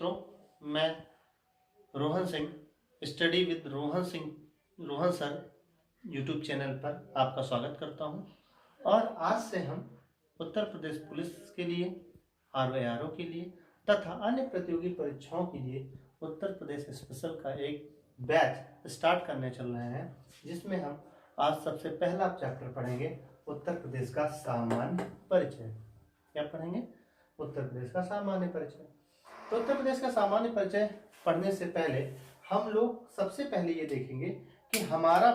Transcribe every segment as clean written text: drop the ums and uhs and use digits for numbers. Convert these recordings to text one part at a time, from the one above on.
मित्रों, मैं Rohan Singh study with Rohan sir YouTube channel पर आपका स्वागत करता हूं। और आज से हम उत्तर प्रदेश पुलिस के लिए, ROARO के लिए तथा अन्य प्रतियोगी परीक्षाओं के लिए उत्तर प्रदेश स्पेशल का एक बैच स्टार्ट करने चल रहे हैं, जिसमें हम आज सबसे पहला चैप्टर पढ़ेंगे उत्तर प्रदेश का सामान्य परिचय। क्या पढ़ेंगे? उत्तर प्रदेश का सामान्य परिचय। तो उत्तर प्रदेश का सामान्य परिचय पढ़ने से पहले हम लोग सबसे पहले ये देखेंगे कि हमारा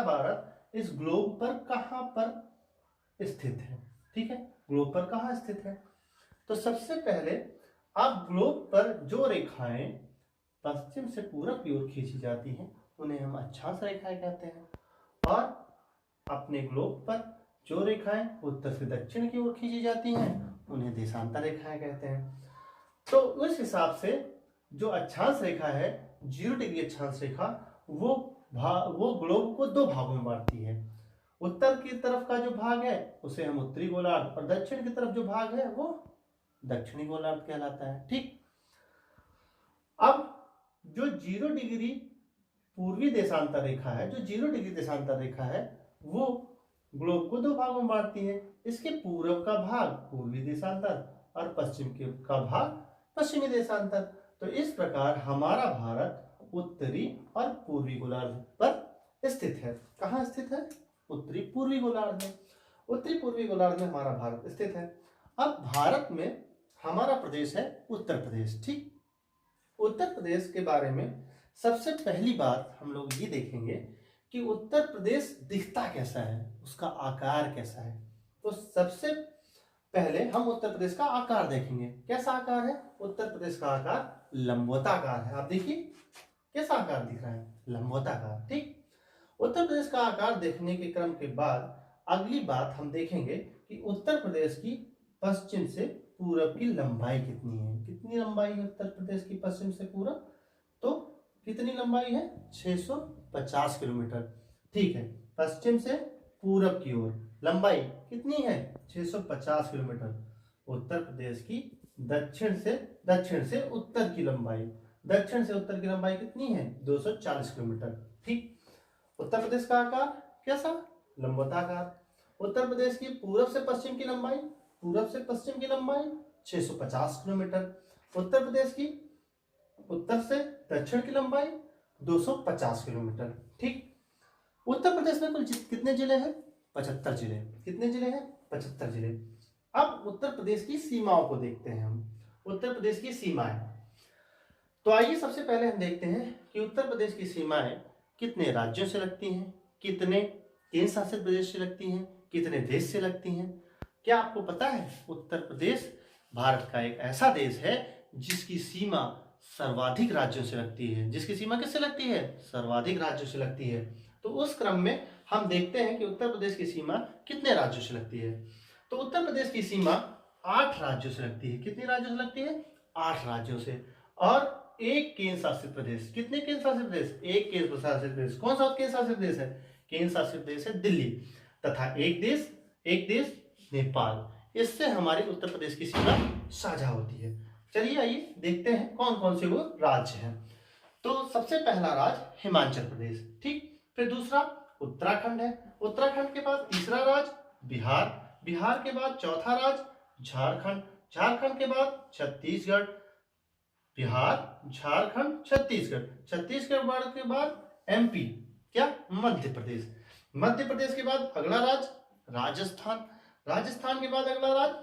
भारत इस ग्लोब पर कहाँ पर स्थित है। ठीक है, ग्लोब पर कहाँ स्थित है? तो सबसे पहले आप ग्लोब पर जो रेखाएं पश्चिम से पूरब की ओर खींची जाती हैं उन्हें हम अक्षांश रेखाएं कहते हैं, और अपने ग्लोब पर जो रेखाएं उत्तर से दक्षिण की ओर खींची जाती हैं उन्हें देशांतर रेखाएं कहते हैं। तो उस हिसाब से जो अक्षांश रेखा है, 0 डिग्री अक्षांश रेखा, वो ग्लोब को दो भागों में बांटती है। उत्तर की तरफ का जो भाग है उसे हम उत्तरी गोलार्ध, और दक्षिण की तरफ जो भाग है वो दक्षिणी गोलार्ध कहलाता है। ठीक, अब जो 0 डिग्री पूर्वी देशांतर रेखा है, जो 0 डिग्री देशांतर रेखा है, वो ग्लोब को दो भागों में बांटती है। इसके पूर्व का भाग पूर्वी देशांतर और पश्चिम का भाग पश्चिमी देशांतर। तो इस प्रकार हमारा भारत उत्तरी और पूर्वी गोलार्ध पर स्थित है। कहाँ स्थित है? उत्तरी पूर्वी गोलार्ध में। उत्तरी पूर्वी गोलार्ध में हमारा भारत स्थित है। अब भारत में हमारा प्रदेश है उत्तर प्रदेश। ठीक, उत्तर प्रदेश के बारे में सबसे पहली बात हम लोग ये देखेंगे कि उत्तर प्रदेश दिखता कैसा है, उसका आकार कैसा है। तो सबसे पहले हम उत्तर प्रदेश का आकार देखेंगे। कैसा आकार है? उत्तर प्रदेश का आकार लंबवताकार है। आप देखिए कैसा आकार दिख रहा है, लंबवताकार। ठीक, उत्तर प्रदेश का आकार देखने के क्रम के बाद अगली बात हम देखेंगे कि उत्तर प्रदेश की पश्चिम से पूरब की लंबाई कितनी है। कितनी लंबाई है उत्तर प्रदेश की पश्चिम से पूरब? तो कितनी लंबाई है? 650 किलोमीटर। ठीक है, पश्चिम से पूरब की ओर लंबाई कितनी है? 650 किलोमीटर। उत्तर प्रदेश की दक्षिण से उत्तर की लंबाई, दक्षिण से उत्तर की लंबाई कितनी है? 240 किलोमीटर। ठीक, उत्तर प्रदेश का आकार कैसा? लंबवताकार। उत्तर प्रदेश की पूरब से पश्चिम की लंबाई, 650 किलोमीटर। उत्तर प्रदेश की उत्तर से दक्षिण की लंबाई 250 किलोमीटर। ठीक, उत्तर प्रदेश में कुल कितने जिले हैं? 75 जिले। कितने जिले हैं? 75 जिले। अब उत्तर प्रदेश की सीमाओं को देखते हैं हम। उत्तर प्रदेश की सीमाएं, तो आइए सबसे पहले हम देखते हैं कि उत्तर प्रदेश की सीमाएं कितने राज्यों से लगती हैं, कितने केंद्र शासित प्रदेश से लगती हैं, कितने देश से लगती हैं। क्या आपको पता है उत्तर प्रदेश भारत का एक ऐसा देश है जिसकी सीमा सर्वाधिक राज्यों से लगती है। जिसकी सीमा किससे लगती है? सर्वाधिक राज्यों से लगती है। तो उस क्रम में हम देखते हैं कि उत्तर प्रदेश की सीमा कितने राज्यों से लगती है। तो उत्तर प्रदेश की सीमा 8 राज्यों से लगती है। कितने राज्यों से लगती है? 8 राज्यों से। और एक केंद्र शासित प्रदेश। कितने केंद्र शासित प्रदेश? एक केंद्र शासित प्रदेश। कौन सा केंद्र शासित प्रदेश है? केंद्र शासित प्रदेश है दिल्ली। तथा एक देश नेपाल। इससे हमारी उत्तर प्रदेश की सीमा साझा होती है। चलिए आइए देखते हैं कौन कौन से वो राज्य हैं। तो सबसे पहला राज्य हिमाचल प्रदेश। ठीक, फिर दूसरा उत्तराखंड है। उत्तराखंड के बाद तीसरा राज्य बिहार। बिहार के बाद चौथा राज्य झारखंड। झारखंड के बाद छत्तीसगढ़। बिहार, झारखंड, छत्तीसगढ़। छत्तीसगढ़ के बाद MP। क्या? मध्य प्रदेश। मध्य प्रदेश के बाद अगला राज्य राजस्थान। राजस्थान के बाद अगला राज्य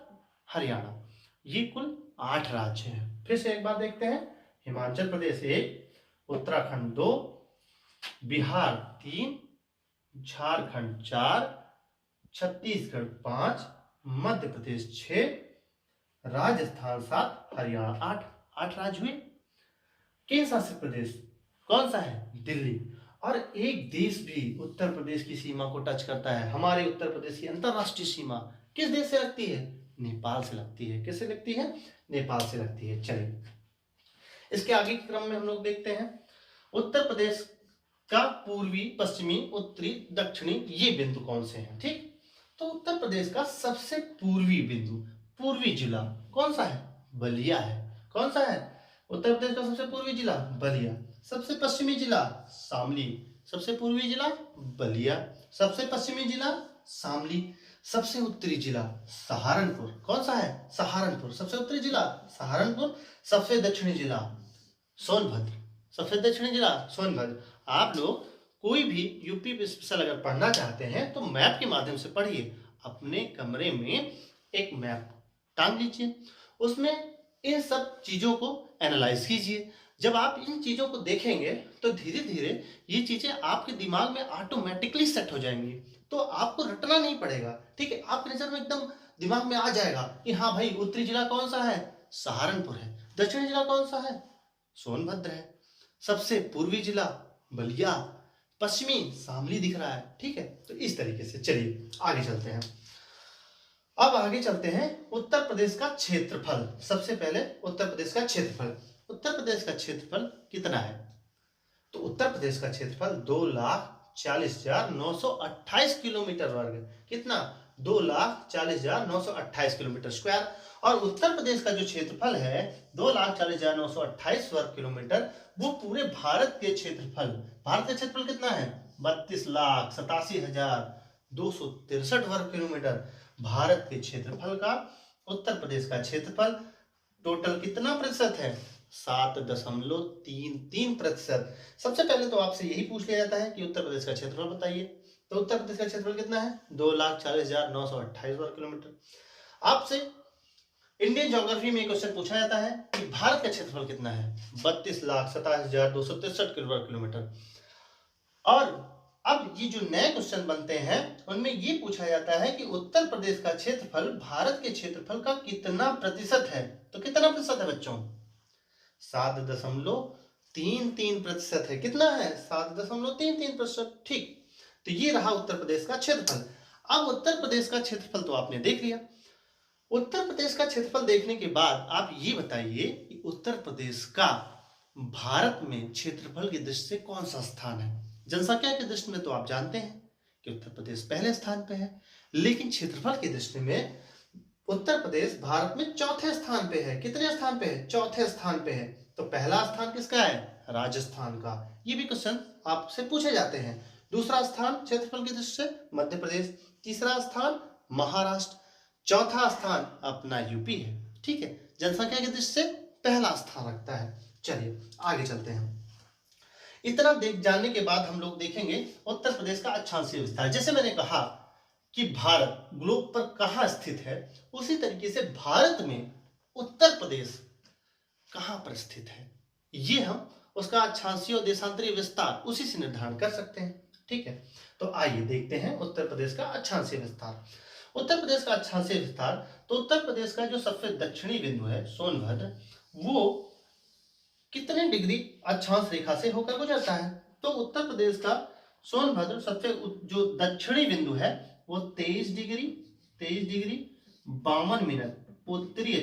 हरियाणा। ये कुल 8 राज्य हैं। फिर से एक बार देखते हैं। हिमाचल प्रदेश 1, उत्तराखंड 2, बिहार 3, झारखंड 4, छत्तीसगढ़ 5, मध्य प्रदेश 6, राजस्थान 7, हरियाणा 8। 8 राज्य हुए। केंद्र शासित प्रदेश कौन सा है? दिल्ली। और एक देश भी उत्तर प्रदेश की सीमा को टच करता है। हमारे उत्तर प्रदेश की अंतरराष्ट्रीय सीमा किस देश से लगती है? नेपाल से लगती है। किससे लगती है? नेपाल से लगती है। चलिए इसके आगे के क्रम में हम लोग देखते हैं उत्तर प्रदेश का पूर्वी, पश्चिमी, उत्तरी, दक्षिणी ये बिंदु कौन से हैं। ठीक, तो उत्तर प्रदेश का सबसे पूर्वी बिंदु, पूर्वी जिला कौन सा है? बलिया है। कौन सा है? उत्तर प्रदेश का सबसे पूर्वी जिला बलिया, सबसे पश्चिमी जिला शामली, सबसे पूर्वी जिला बलिया, सबसे पश्चिमी जिला शामली, सबसे उत्तरी जिला सहारनपुर। कौन सा है? सहारनपुर। सबसे उत्तरी जिला सहारनपुर, सबसे दक्षिणी जिला सोनभद्र, सबसे दक्षिणी जिला सोनभद्र। आप लोग कोई भी यूपी स्पेशल अगर पढ़ना चाहते हैं तो मैप के माध्यम से पढ़िए। अपने कमरे में एक मैप टांग लीजिए, उसमें इन सब चीजों को एनालाइज कीजिए। जब आप इन चीजों को देखेंगे तो धीरे धीरे ये चीजें आपके दिमाग में ऑटोमेटिकली सेट हो जाएंगी, तो आपको रटना नहीं पड़ेगा। ठीक है, आपके नजर में एकदम दिमाग में आ जाएगा कि हाँ भाई, उत्तरी जिला कौन सा है? सहारनपुर है। दक्षिणी जिला कौन सा है? सोनभद्र है। सबसे पूर्वी जिला बलिया, पश्चिमी शामली दिख रहा है। ठीक है, तो इस तरीके से चलिए आगे चलते हैं। अब आगे चलते हैं उत्तर प्रदेश का क्षेत्रफल। सबसे पहले उत्तर प्रदेश का क्षेत्रफल। उत्तर प्रदेश का क्षेत्रफल कितना है? तो उत्तर प्रदेश का क्षेत्रफल 2,40,928 किलोमीटर वर्ग। कितना? 2,40,928 किलोमीटर स्क्वायर। और उत्तर प्रदेश का जो क्षेत्रफल है 2,40,928 वर्ग किलोमीटर, वो पूरे भारत के क्षेत्रफल, भारत का क्षेत्रफल कितना है? 32,87,263 वर्ग किलोमीटर। भारत के क्षेत्रफल का उत्तर प्रदेश का क्षेत्रफल टोटल कितना प्रतिशत है? 7.33%। सबसे पहले तो आपसे यही पूछ लिया जाता है कि उत्तर प्रदेश का क्षेत्रफल बताइए। तो उत्तर प्रदेश का क्षेत्रफल कितना है? 2,40,928 वर्ग किलोमीटर। आपसे इंडियन ज्योग्राफी में क्वेश्चन पूछा जाता है कि भारत का क्षेत्रफल कितना है? 32,87,263 वर्ग किलोमीटर। और अब ये जो नए क्वेश्चन बनते हैं उनमें ये पूछा जाता है कि उत्तर प्रदेश का क्षेत्रफल भारत के क्षेत्रफल का कितना प्रतिशत है? तो कितना प्रतिशत है बच्चों? 7.33% है। कितना है? 7.33%। ठीक, तो ये रहा उत्तर प्रदेश का क्षेत्रफल। अब उत्तर प्रदेश का क्षेत्रफल तो आपने देख लिया। उत्तर प्रदेश का क्षेत्रफल देखने के बाद आप ये बताइए कि उत्तर प्रदेश का भारत में क्षेत्रफल की दृष्टि से कौन सा स्थान है? जनसंख्या की दृष्टि में तो आप जानते हैं कि उत्तर प्रदेश पहले स्थान पे है, लेकिन क्षेत्रफल की दृष्टि में उत्तर प्रदेश भारत में चौथे स्थान पे है। कितने स्थान पे है? चौथे स्थान पे है। तो पहला स्थान किसका है? राजस्थान का। ये भी क्वेश्चन आपसे पूछे जाते हैं। दूसरा स्थान क्षेत्रफल की दृष्टि से मध्य प्रदेश, तीसरा स्थान महाराष्ट्र, चौथा स्थान अपना यूपी है। ठीक है, जनसंख्या की दृष्टि से पहला स्थान रखता है। चलिए आगे चलते हैं। इतना देख जानने के बाद हम लोग देखेंगे उत्तर प्रदेश का अक्षांशीय विस्तार। जैसे मैंने कहा कि भारत ग्लोब पर कहाँ स्थित है, उसी तरीके से भारत में उत्तर प्रदेश कहाँ पर स्थित है, ये हम उसका अक्षांशीय और देशांतरीय विस्तार उसी से निर्धारण कर सकते हैं। ठीक है, तो आइए देखते हैं उत्तर प्रदेश का अक्षांशीय विस्तार। उत्तर प्रदेश का अक्षांशीय विस्तार, तो उत्तर प्रदेश का जो सबसे दक्षिणी बिंदु है सोनभद्र, वो कितने डिग्री अक्षांश रेखा से होकर गुजरता है? तो उत्तर प्रदेश का सोनभद्र सबसे जो दक्षिणी बिंदु है वो 23 डिग्री 52 मिनट उत्तरी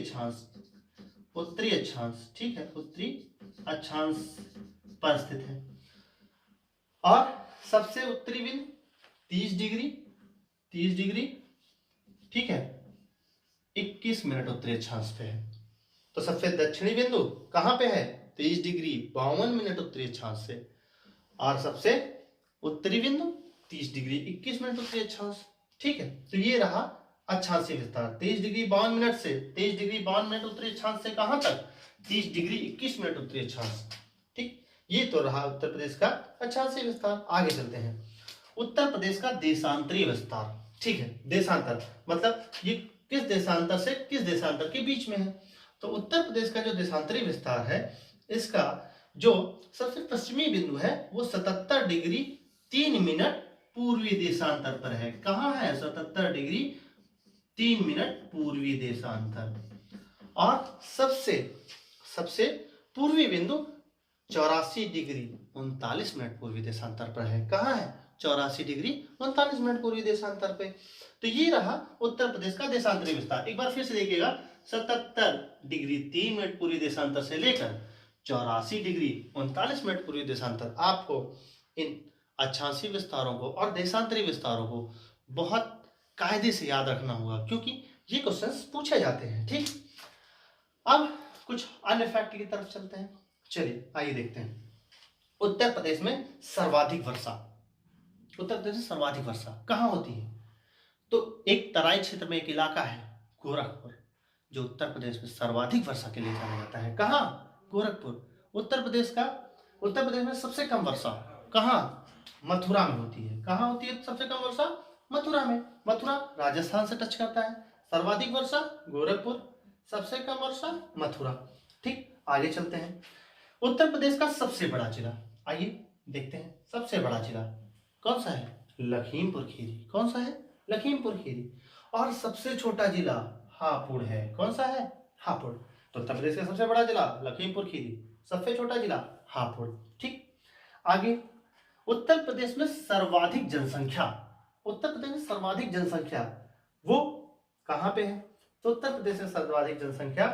अक्षांश, ठीक है, उत्तरी अक्षांश पर स्थित है। और सबसे उत्तरी बिंदु 30 डिग्री, ठीक है, 21 मिनट उत्तरी अक्षांश पे है। तो सबसे दक्षिणी बिंदु कहां पे है? 23 डिग्री 52 मिनट उत्तरी अक्षांश से। और सबसे उत्तरी बिंदु 30 डिग्री 21 मिनट उत्तरी अक्षांश। ठीक है, तो ये रहा अक्षांशीय विस्तार। 23 डिग्री 52 मिनट से 23 डिग्री 52 मिनट उत्तरी अक्षांश से कहां तक? 30 डिग्री 21 मिनट उत्तरी अक्षांश। ठीक, ये तो रहा उत्तर प्रदेश का अक्षांशीय विस्तार। आगे चलते हैं उत्तर प्रदेश का देशांतरीय विस्तार। ठीक है, देशांतर मतलब ये किस देशांतर से किस देशांतर के बीच में है। तो उत्तर प्रदेश का जो देशांतरीय विस्तार है, इसका जो सबसे पश्चिमी बिंदु है वो 77 डिग्री 3 मिनट पूर्वी देशांतर पर है। कहां है? 77 डिग्री 3 मिनट पूर्वी देशांतर। और सबसे पूर्वी बिंदु 84 डिग्री 39 मिनट पूर्वी देशांतर पर है। कहां है? 84 डिग्री 39 मिनट पूर्वी देशांतर पे। तो ये रहा उत्तर प्रदेश का देशांतरीय विस्तार। एक बार फिर से देखिएगा, 77 डिग्री 3 मिनट पूर्वी देशांतर से लेकर 84 डिग्री 39 मिनट पूर्वी देशांतर। आपको इन अक्षांशीय विस्तारों को और देशांतरीय विस्तारों को बहुत कायदे से याद रखना होगा, क्योंकि ये क्वेश्चंस पूछे जाते हैं। ठीक, अब कुछ अन्य फैक्ट की तरफ चलते हैं। चलिए आइए देखते हैं। उत्तर प्रदेश में सर्वाधिक वर्षा, उत्तर प्रदेश में सर्वाधिक वर्षा कहाँ होती है? तो एक तराई क्षेत्र में एक इलाका है गोरखपुर, जो उत्तर प्रदेश में सर्वाधिक वर्षा के लिए जाना जाता है। कहाँ? गोरखपुर। उत्तर प्रदेश का, उत्तर प्रदेश में सबसे कम वर्षा कहाँ? मथुरा में होती है। कहाँ होती है सबसे कम वर्षा? मथुरा में। मथुरा राजस्थान से टच करता है। सर्वाधिक वर्षा गोरखपुर, सबसे कम वर्षा मथुरा। ठीक, आगे चलते हैं। उत्तर प्रदेश का सबसे बड़ा जिला, आइए देखते हैं। सबसे बड़ा जिला कौन सा है? लखीमपुर खीरी। कौन सा है? लखीमपुर खीरी। और सबसे छोटा जिला हापुड़ है। कौन सा है? हापुड़। तो उत्तर प्रदेश का सबसे बड़ा जिला लखीमपुर खीरी, सबसे छोटा जिला हापुड़। ठीक, आगे। उत्तर प्रदेश में सर्वाधिक जनसंख्या, उत्तर प्रदेश में सर्वाधिक जनसंख्या वो कहां पे है? तो उत्तर प्रदेश में सर्वाधिक जनसंख्या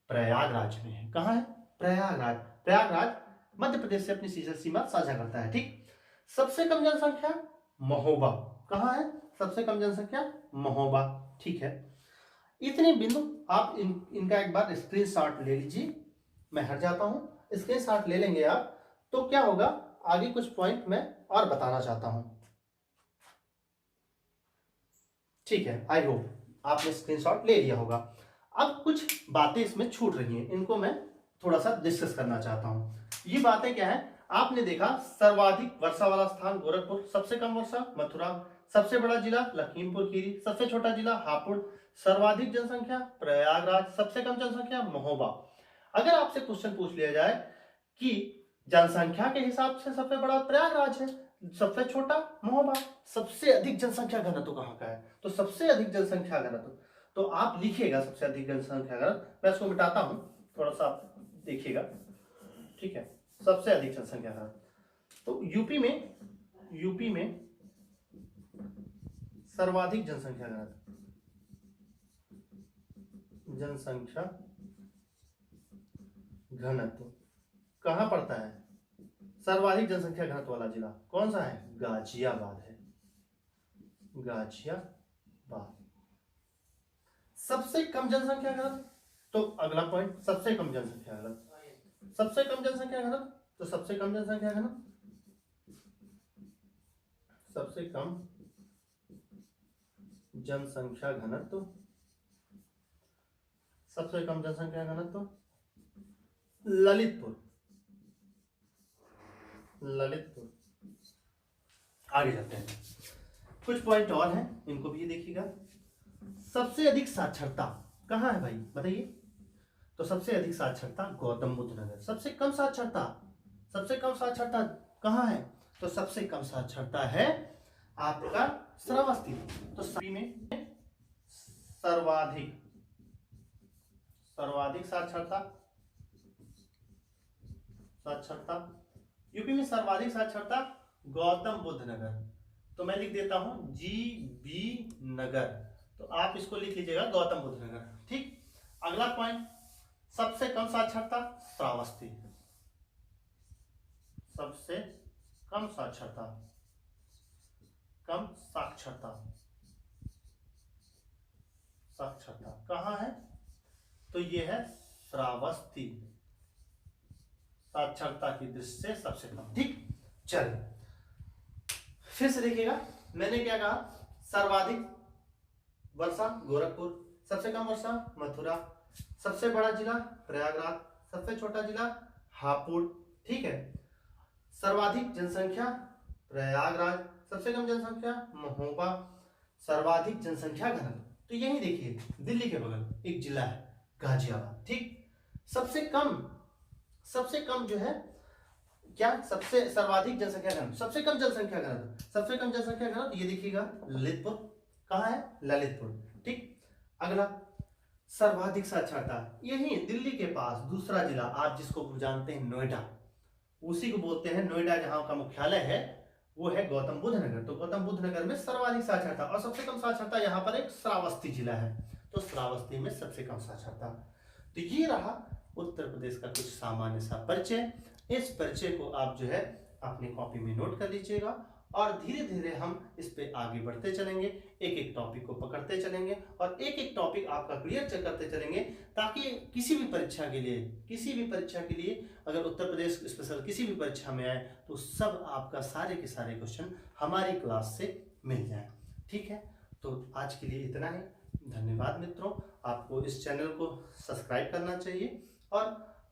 प्रयागराज में है। कहां है? प्रयागराज। प्रयागराज मध्य प्रदेश से अपनी सीमा साझा करता है। ठीक, सबसे कम जनसंख्या महोबा। कहां है सबसे कम जनसंख्या? महोबा। ठीक है, इतने बिंदु आप इनका एक बार स्क्रीनशॉट ले लीजिए। मैं हट जाता हूं, स्क्रीनशॉट ले लेंगे आप तो क्या होगा, आगे कुछ पॉइंट मैं और बताना चाहता हूं। ठीक है, आई होप आपने स्क्रीनशॉट ले लिया होगा। अब कुछ बातें इसमें छूट रही हैं, इनको मैं थोड़ा सा डिस्कस करना चाहता हूं। ये बातें क्या है? आपने देखा सर्वाधिक वर्षा वाला स्थान गोरखपुर, सबसे कम वर्षा मथुरा, सबसे बड़ा जिला लखीमपुर खीरी, सबसे छोटा जिला हापुड़, सर्वाधिक जनसंख्या प्रयागराज, सबसे कम जनसंख्या महोबा। अगर आपसे क्वेश्चन पूछ लिया जाए कि जनसंख्या के हिसाब से सबसे बड़ा प्रयागराज है, सबसे छोटा महोबा, सबसे अधिक जनसंख्या घनत्व कहाँ का है? तो सबसे अधिक जनसंख्या घनत्व, तो आप लिखिएगा सबसे अधिक जनसंख्या घनत्व। मैं इसको मिटाता हूं, थोड़ा सा आप देखिएगा। ठीक है, सबसे अधिक जनसंख्या घनत्व तो यूपी में सर्वाधिक जनसंख्या घनत्व, जनसंख्या घनत्व कहां पड़ता है? सर्वाधिक जनसंख्या घनत्व वाला जिला कौन सा है? गाजियाबाद है। गाजियाबाद। सबसे कम जनसंख्या घनत्व, तो अगला पॉइंट सबसे कम जनसंख्या घनत्व, सबसे कम जनसंख्या घनत्व, तो सबसे कम जनसंख्या घनत्व, सबसे कम जनसंख्या घनत्व, सबसे कम जनसंख्या घनत्व ललितपुर। ललितपुर। आगे जाते हैं, कुछ पॉइंट और हैं, इनको भी देखिएगा। सबसे अधिक साक्षरता कहां है भाई, बताइए? तो सबसे अधिक साक्षरता गौतम बुद्ध नगर। सबसे कम साक्षरता, सबसे कम साक्षरता कहां है? तो सबसे कम साक्षरता है आपका श्रावस्ती। तो सभी में सर्वाधिक साक्षरता यूपी में सर्वाधिक साक्षरता गौतम बुद्ध नगर। तो मैं लिख देता हूं GB नगर, तो आप इसको लिख लीजिएगा गौतम बुद्ध नगर। ठीक, अगला पॉइंट सबसे कम साक्षरता श्रावस्ती, सबसे कम साक्षरता, साक्षरता कहां है? तो ये है श्रावस्ती, साक्षरता की दृष्टि से सबसे कम। ठीक, चलिए फिर से देखिएगा, मैंने क्या कहा? सर्वाधिक वर्षा गोरखपुर, सबसे कम वर्षा मथुरा, सबसे बड़ा जिला प्रयागराज, सबसे छोटा जिला हापुड़। ठीक है, सर्वाधिक जनसंख्या प्रयागराज, सबसे कम जनसंख्या महोबा, सर्वाधिक जनसंख्या घनत्व, तो यही देखिए दिल्ली के बगल एक जिला है गाजियाबाद। ठीक, सबसे कम जो है क्या? सबसे सर्वाधिक जनसंख्या घनत्व, सबसे कम जनसंख्या घनत्व, सबसे कम जनसंख्या घनत्व ये देखिएगा ललितपुर। कहां है? ललितपुर। ठीक, अगला सर्वाधिक साक्षरता, यही दिल्ली के पास दूसरा जिला, आप जिसको जानते हैं नोएडा, उसी को बोलते हैं नोएडा, जहां का मुख्यालय है वो है गौतम बुद्ध नगर। तो गौतम बुद्ध नगर में सर्वाधिक साक्षरता और सबसे कम साक्षरता यहाँ पर एक श्रावस्ती जिला है, तो श्रावस्ती में सबसे कम साक्षरता। तो ये रहा उत्तर प्रदेश का कुछ सामान्य सा परिचय। इस परिचय को आप जो है अपनी कॉपी में नोट कर लीजिएगा और धीरे धीरे हम इस पे आगे बढ़ते चलेंगे, एक एक टॉपिक को पकड़ते चलेंगे और एक एक टॉपिक आपका क्लियर करते चलेंगे, ताकि किसी भी परीक्षा के लिए अगर उत्तर प्रदेश स्पेशल किसी भी परीक्षा में आए तो सब आपका सारे के सारे क्वेश्चन हमारी क्लास से मिल जाए। ठीक है, तो आज के लिए इतना ही। धन्यवाद मित्रों। आपको इस चैनल को सब्सक्राइब करना चाहिए और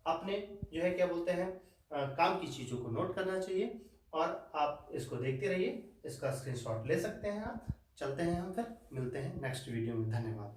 अपने जो है क्या बोलते हैं काम की चीज़ों को नोट करना चाहिए, और आप इसको देखते रहिए, इसका स्क्रीनशॉट ले सकते हैं आप। चलते हैं हम, फिर मिलते हैं नेक्स्ट वीडियो में। धन्यवाद।